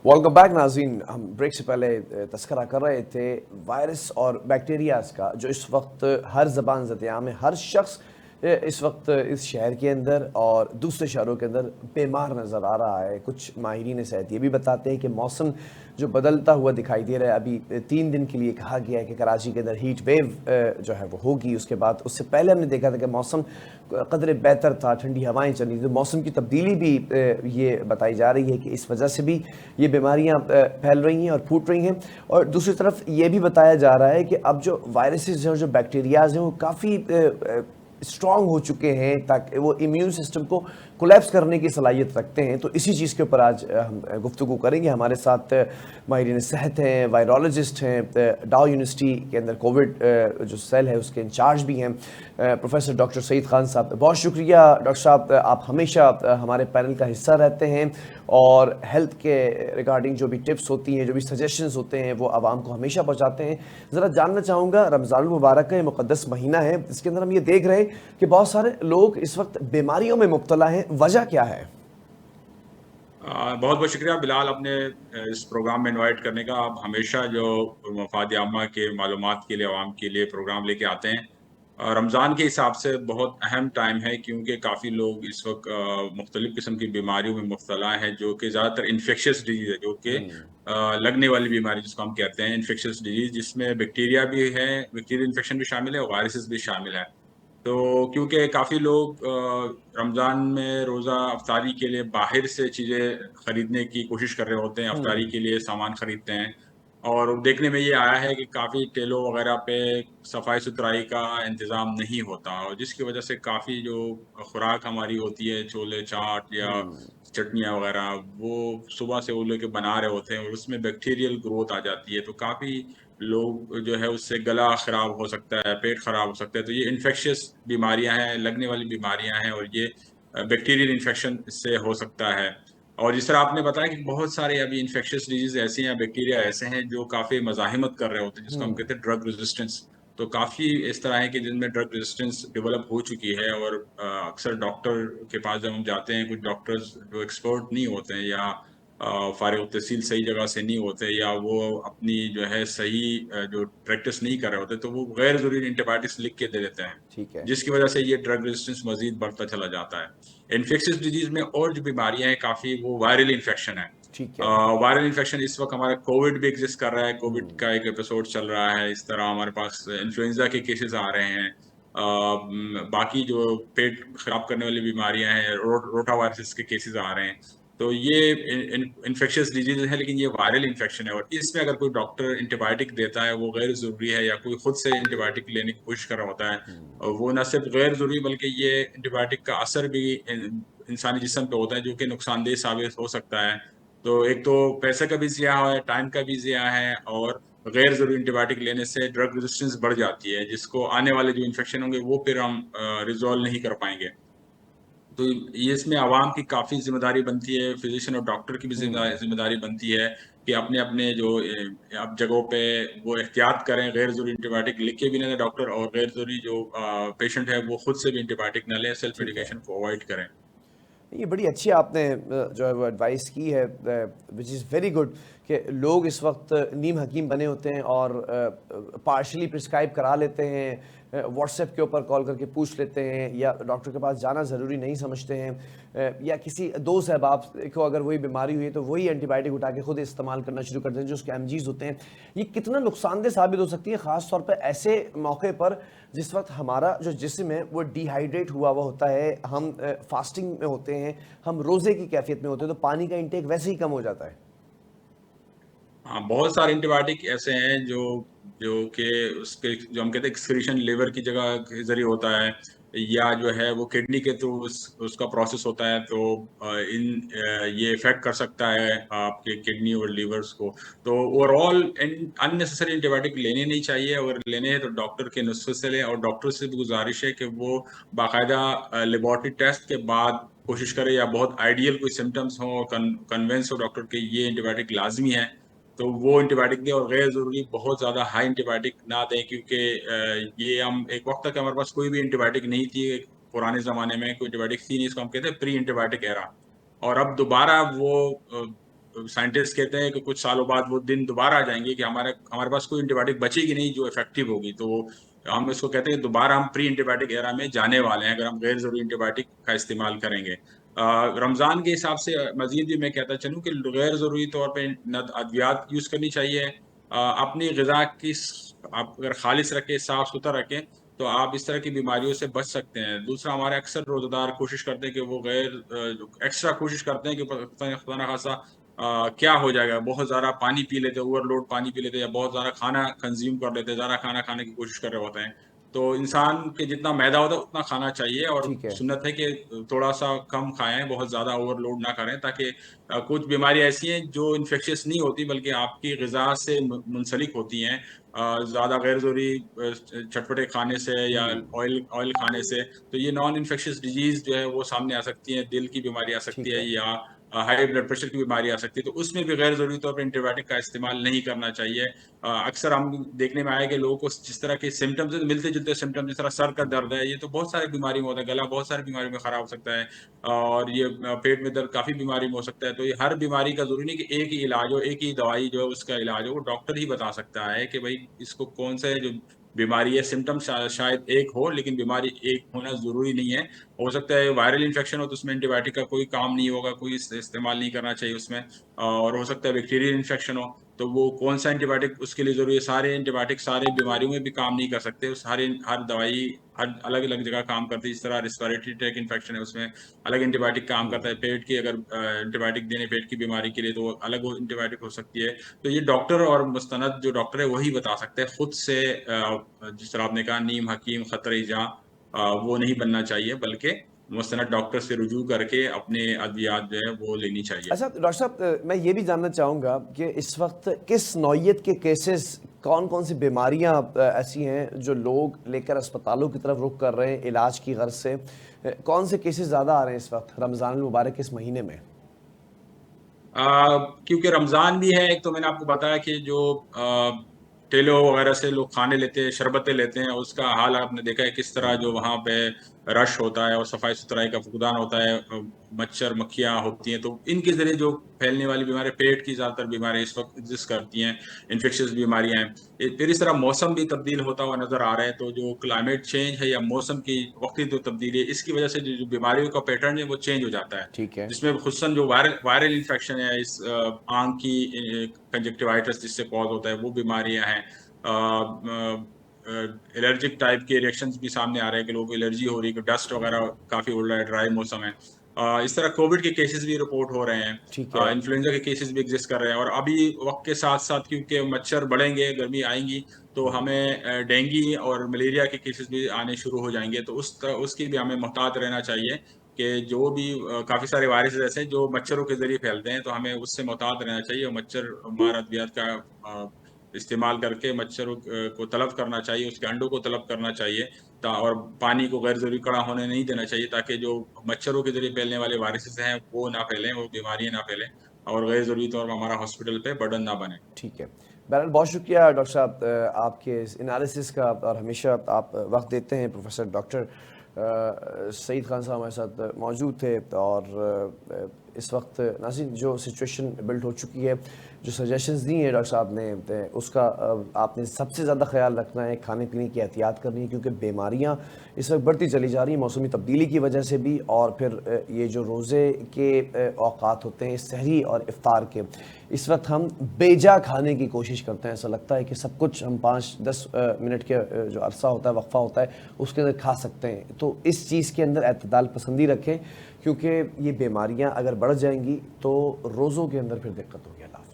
Welcome back नाज़रीन। हम break से पहले तस्करा कर रहे थे वायरस और बैक्टीरियाज़ का, जो इस वक्त हर ज़बान ज़द-ए-आम है। हर शख्स इस वक्त इस शहर के अंदर और दूसरे शहरों के अंदर बीमार नज़र आ रहा है। कुछ माहिरीन सेहत ये भी बताते हैं कि मौसम जो बदलता हुआ दिखाई दे रहा है, अभी 3 दिन के लिए कहा गया है कि कराची के अंदर हीट वेव जो है वो होगी। उसके बाद उससे पहले हमने देखा था कि मौसम कदरे बेहतर था, ठंडी हवाएं चली थी। मौसम की तब्दीली भी ये बताई जा रही है कि इस वजह से भी ये बीमारियां फैल रही हैं और फूट रही हैं। और दूसरी तरफ ये भी बताया जा रहा है कि अब जो वायरसेस हैं और जो बैक्टीरियाज हैं वो काफ़ी स्ट्रॉन्ग हो चुके हैं, ताकि वो इम्यून सिस्टम को कोलैप्स करने की सलाहियत रखते हैं। तो इसी चीज़ के ऊपर आज हम गुफ्तगू करेंगे। हमारे साथ माहिरीन सेहत हैं, वायरोलॉजिस्ट हैं, डाउ यूनिवर्सिटी के अंदर कोविड जो सेल है उसके इंचार्ज भी हैं, प्रोफेसर डॉक्टर सईद खान साहब। बहुत शुक्रिया डॉक्टर साहब, आप हमेशा हमारे पैनल का हिस्सा रहते हैं और हेल्थ के रिगार्डिंग जो भी टिप्स होती हैं, जो भी सजेशंस होते हैं, वो आवाम को हमेशा पहुंचाते हैं। ज़रा जानना चाहूँगा, रमज़ान मुबारक का ये मुक़द्दस महीना है, इसके अंदर हम ये देख रहे हैं कि बहुत सारे लोग इस वक्त बीमारियों में मुब्तला हैं। वजह क्या है? बहुत बहुत शुक्रिया बिलाल, अपने इस प्रोग्राम में इनवाइट करने का। आप हमेशा जो मफाद आमा के मालूमात के लिए आवाम के लिए प्रोग्राम लेके आते हैं। रमज़ान के हिसाब से बहुत अहम टाइम है, क्योंकि काफ़ी लोग इस वक्त मुख्तलिफ़ किस्म की बीमारियों में मुब्तला हैं, जो कि ज़्यादातर इन्फेक्शियस डिजीज़ है, जो कि लगने वाली बीमारी जिसको हम कहते हैं इन्फेक्शियस डिजीज़, जिसमें बैक्टीरिया भी है, बैक्टीरियल इन्फेक्शन भी शामिल है और वायरसेस भी शामिल है। तो क्योंकि काफ़ी लोग रमज़ान में रोज़ा अफ्तारी के लिए बाहर से चीज़ें खरीदने की कोशिश कर रहे होते हैं, अफ्तारी के लिए सामान खरीदते हैं, और देखने में ये आया है कि काफ़ी ठेलों वगैरह पे सफाई सुथराई का इंतज़ाम नहीं होता, और जिसकी वजह से काफ़ी जो खुराक हमारी होती है, छोले चाट या चटनियाँ वगैरह, वो सुबह से वो लोग बना रहे होते हैं और उसमें बैक्टीरियल ग्रोथ आ जाती है। तो काफ़ी लोग जो है उससे गला खराब हो सकता है, पेट खराब हो सकता है। तो ये इन्फेक्शियस बीमारियां हैं, लगने वाली बीमारियां हैं, और ये बैक्टीरियल इन्फेक्शन इससे हो सकता है। और जिस तरह आपने बताया कि बहुत सारे अभी इन्फेक्शियस डिजीज ऐसे हैं, बैक्टीरिया ऐसे हैं जो काफ़ी मज़ाहिमत कर रहे होते हैं, जिसको हम कहते हैं ड्रग रेजिस्टेंस। तो काफ़ी इस तरह है कि जिनमें ड्रग रेजिस्टेंस डेवलप हो चुकी है, और अक्सर डॉक्टर के पास जब हम जाते हैं, कुछ डॉक्टर्स जो एक्सपर्ट नहीं होते हैं या फारिग तहसील सही जगह से नहीं होते, या वो अपनी जो है सही जो प्रैक्टिस नहीं कर रहे होते, तो वो गैर ज़रूरी एंटीबायोटिक्स लिख के दे देते हैं, ठीक है। जिसकी वजह से ये ड्रग रेजिस्टेंस मजीद बढ़ता चला जाता है। इन्फेक्शियस डिजीज में और जो बीमारियां हैं काफ़ी, वो वायरल इन्फेक्शन है। ठीक है। वायरल इन्फेक्शन इस वक्त हमारा कोविड भी एग्जिस्ट कर रहा है, कोविड का एक एपिसोड चल रहा है। इस तरह हमारे पास इन्फ्लुएंजा के केसेस आ रहे हैं। बाकी जो पेट खराब करने वाली बीमारियां हैं, रोटा वायरस के केसेस आ रहे हैं। तो ये इन्फेक्शियस डिजीज है, लेकिन ये वायरल इन्फेक्शन है, और इसमें अगर कोई डॉक्टर एंटीबायोटिक देता है वो गैर ज़रूरी है, या कोई खुद से एंटीबायोटिक लेने की कोशिश कर रहा होता है, और वो न सिर्फ गैर ज़रूरी बल्कि ये एंटीबायोटिक का असर भी इंसानी जिस्म पे होता है, जो कि नुकसानदेह साबित हो सकता है। तो एक तो पैसे का भी ज़िया है, टाइम का भी ज़िया है, और गैर ज़रूरी एंटीबायोटिक लेने से ड्रग रेजिस्टेंस बढ़ जाती है, जिसको आने वाले जो इन्फेक्शन होंगे वो फिर हम रिजॉल्व नहीं कर पाएंगे। तो ये इसमें आवाम की काफ़ी ज़िम्मेदारी बनती है, फिजिशियन और डॉक्टर की भी ज़िम्मेदारी बनती है कि अपने-अपने जो अब जगहों पे वो एहतियात करें, गैर ज़रूरी एंटीबायोटिक लिख के भी ना दें डॉक्टर, और गैर ज़रूरी जो पेशेंट है वो खुद से भी एंटीबायोटिक ना लें, सेल्फ ठीक है। मेडिकेशन को अवॉइड करें। ये बड़ी अच्छी आपने जो है वो एडवाइस की है, विच इज़ वेरी गुड, कि लोग इस वक्त नीम हकीम बने होते हैं और पार्शली प्रिस्क्राइब करा लेते हैं, व्हाट्सएप के ऊपर कॉल करके पूछ लेते हैं, या डॉक्टर के पास जाना ज़रूरी नहीं समझते हैं, या किसी दोस्त अहबाब को अगर वही बीमारी हुई है तो वही एंटीबायोटिक उठा के खुद इस्तेमाल करना शुरू कर देते हैं, जो उसके एमजीज होते हैं। ये कितना नुकसानदेह साबित हो सकती है, ख़ास तौर पर ऐसे मौके पर जिस वक्त हमारा जो जिस्म है वो डिहाइड्रेट हुआ हुआ होता है, हम फास्टिंग में होते हैं, हम रोज़े की कैफियत में होते हैं, तो पानी का इंटेक वैसे ही कम हो जाता है। हाँ, बहुत सारे एंटीबायोटिक ऐसे हैं जो जो कि उसके जो हम कहते हैं एक्सक्रीशन लिवर की जगह के जरिए होता है, या जो है वो किडनी के थ्रू उसका प्रोसेस होता है। तो ये इफेक्ट कर सकता है आपके किडनी और लिवर्स को। तो ओवरऑल अननेसेसरी एंटीबायोटिक लेने नहीं चाहिए, अगर लेने हैं तो डॉक्टर के नुस्खे से लें, और डॉक्टर से भी गुजारिश है कि वो बाकायदा लेबोरेटरी टेस्ट के बाद कोशिश करें, या बहुत आइडियल कोई सिम्टम्स हो, कन्वेंस हो डॉक्टर के ये एंटीबायोटिक लाजमी है, तो वो एंटीबायोटिक दें, और गैर ज़रूरी बहुत ज़्यादा हाई एंटीबायोटिक ना दें, क्योंकि ये हम एक वक्त तक हमारे पास कोई भी एंटीबायोटिक नहीं थी। पुराने ज़माने में कोई एंटीबायोटिक थी नहीं, इसको हम कहते हैं प्री एंटीबायोटिक एरा। और अब दोबारा वो साइंटिस्ट कहते हैं कि कुछ सालों बाद वो दिन दोबारा आ जाएंगे कि हमारे पास कोई एंटीबायोटिक बचेगी नहीं जो इफेक्टिव होगी, तो हम इसको कहते हैं दोबारा हम प्री एंटीबायोटिक एरा में जाने वाले हैं अगर हम गैर जरूरी एंटीबायोटिक का इस्तेमाल करेंगे। रमज़ान के हिसाब से मजीद भी मैं कहता चलूँ कि गैर ज़रूरी तौर पे अद्वियात यूज़ करनी चाहिए। अपनी ग़िज़ा की आप अगर खालिस रखें, साफ़ सुथरा रखें, तो आप इस तरह की बीमारियों से बच सकते हैं। दूसरा, हमारे अक्सर रोज़ादार कोशिश करते हैं कि वो एक्स्ट्रा कोशिश करते हैं कि पता नहीं खुदा न खासा क्या हो जाएगा, बहुत ज़्यादा पानी पी लेते हैं, ओवरलोड पानी पी लेते हैं, या बहुत ज़्यादा खाना कंज़्यूम कर लेते हैं, ज़्यादा खाना खाने की कोशिश कर रहे होते हैं। तो इंसान के जितना मैदा होता है उतना खाना चाहिए, और ठीक है। सुन्नत है कि थोड़ा-सा कम खाएँ, बहुत ज़्यादा ओवरलोड ना करें, ताकि कुछ बीमारी ऐसी हैं जो इन्फेक्शियस नहीं होती बल्कि आपकी ग़िज़ा से मुंसलिक होती हैं। ज़्यादा गैर ज़रूरी चटपटे खाने से या ऑयल खाने से, तो ये नॉन इन्फेक्शियस डिजीज़ जो है वो सामने आ सकती हैं, दिल की बीमारी आ सकती ठीक है, है। या हाई ब्लड प्रेशर की बीमारी आ सकती है, तो उसमें भी गैर ज़रूरी तौर पे एंटीबायोटिक का इस्तेमाल नहीं करना चाहिए। अक्सर हम देखने में आया कि लोगों को जिस तरह के सिम्पटम्स हैं, मिलते-जुलते सिम्पटम्स, जिस तरह सर का दर्द है, ये तो बहुत सारी बीमारियों में होता है, गला बहुत सारी बीमारियों में ख़राब हो सकता है, और ये पेट में दर्द काफ़ी बीमारी में हो सकता है। तो ये हर बीमारी का ज़रूरी नहीं कि एक ही इलाज हो, एक ही दवाई जो है उसका इलाज हो, वो डॉक्टर ही बता सकता है कि भई इसको कौन सा जो बीमारी है, सिम्पटम शायद एक हो, लेकिन बीमारी एक होना ज़रूरी नहीं है। हो सकता है वायरल इन्फेक्शन हो, तो उसमें एंटीबायोटिक का कोई काम नहीं होगा, कोई इस्तेमाल नहीं करना चाहिए उसमें। और हो सकता है बैक्टीरियल इन्फेक्शन हो, तो वो कौन-सा एंटीबायोटिक उसके लिए ज़रूरी है। सारे एंटीबायोटिक सारी बीमारियों में भी काम नहीं कर सकते। हर दवाई हर अलग-अलग जगह काम करती है। जिस तरह रिस्पिरेटरी ट्रैक इन्फेक्शन है, उसमें अलग एंटीबायोटिक काम करता है। पेट की अगर एंटीबायोटिक देने पेट की बीमारी के लिए, तो वो अलग वो एंटीबायोटिक हो सकती है। तो ये डॉक्टर और मुस्तनद जो डॉक्टर है वही बता सकते हैं। खुद से जिस तरह आपने कहा नीम हकीम खतरे जहाँ, वो नहीं बनना चाहिए, बल्कि मुस्तनद डॉक्टर से रुजू करके अपने अद्वियात जो है वो लेनी चाहिए। अच्छा डॉक्टर साहब, मैं ये भी जानना चाहूँगा कि इस वक्त किस नौइयत के केसेस, कौन-कौन सी बीमारियाँ ऐसी हैं जो लोग लेकर अस्पतालों की तरफ रुख कर रहे हैं इलाज की गर्ज से? कौन से केसेस ज़्यादा आ रहे हैं इस वक्त रमज़ान मुबारक के इस महीने में? क्योंकि रमज़ान भी है, एक तो मैंने आपको बताया कि जो ठेलों वगैरह से लोग खाने लेते हैं, शरबतें लेते हैं, उसका हाल आपने देखा है किस तरह जो वहाँ पे रश होता है और सफाई-सुथराई का फुकदान होता है, मच्छर, मक्खियाँ होती हैं, तो इनके ज़रिए जो फैलने वाली बीमारी, पेट की ज़्यादातर बीमारियाँ इस वक़्त एग्ज़िस्ट करती हैं, इन्फेक्शियस बीमारियाँ हैं। फिर इस तरह मौसम भी तब्दील होता हुआ नज़र आ रहा है, तो जो क्लाइमेट चेंज है या मौसम की वक़्ती जो तब्दीली है, इसकी वज़ह से जो बीमारियों का पैटर्न है वो चेंज हो जाता है। ठीक है। जिसमें खुसूसन जो वायरल इन्फेक्शन है, इस आँख की कंजक्टिवाइटिस जिससे कॉज़ होता है, वो बीमारियाँ हैं। एलर्जिक टाइप के रिएक्शंस भी सामने आ रहे हैं कि लोगों को एलर्जी हो रही है, कि डस्ट वगैरह काफ़ी उड़ रहा है, ड्राई मौसम है। इस तरह कोविड के केसेस भी रिपोर्ट हो रहे हैं। ठीक है। इन्फ्लुएंजा के केसेस भी एग्ज़िस्ट कर रहे हैं, और अभी वक़्त के साथ-साथ क्योंकि मच्छर बढ़ेंगे, गर्मी आएँगी, तो हमें डेंगू और मलेरिया के केसेस भी आने शुरू हो जाएँगे। तो उसकी भी हमें मोहतात रहना चाहिए कि जो भी काफ़ी सारे वायरसेस ऐसे हैं जो मच्छरों के ज़रिए फैलते हैं, तो हमें उससे मोहतात रहना चाहिए, और मच्छर मार अद्वियात का इस्तेमाल करके मच्छरों को तलब करना चाहिए, उसके अंडों को तलब करना चाहिए, और पानी को गैर ज़रूरी कड़ा होने नहीं देना चाहिए, ताकि जो मच्छरों के ज़रिए फैलने वाले वायरसेस हैं वो ना फैलें, वो बीमारियाँ ना फैलें, और गैर ज़रूरी तौर पर हमारा हॉस्पिटल पे बर्डन ना बने। ठीक है। बहरहाल बहुत शुक्रिया डॉक्टर साहब आपके इस एनालिसिस का, और हमेशा आप वक्त देते हैं। प्रोफेसर डॉक्टर सईद खान साहब हमारे साथ मौजूद थे, और इस वक्त नाज़रीन जो सिचुएशन बिल्ड हो चुकी है, जो सजेशंस दी हैं डॉक्टर साहब ने, उसका आपने सबसे ज़्यादा ख्याल रखना है, खाने पीने की एहतियात करनी है, क्योंकि बीमारियां इस वक्त बढ़ती चली जा रही हैं मौसमी तब्दीली की वजह से भी, और फिर ये जो रोज़े के औकात होते हैं सहरी और इफ्तार के, इस वक्त हम बेजा खाने की कोशिश करते हैं। ऐसा लगता है कि सब कुछ हम 5-10 मिनट के जो अरसा होता है, वक्फा होता है, उसके अंदर खा सकते हैं। तो इस चीज़ के अंदर एतदाल पसंदी रखें, क्योंकि ये बीमारियां अगर बढ़ जाएंगी तो रोज़ों के अंदर फिर दिक्कत होगी। अल्लाह।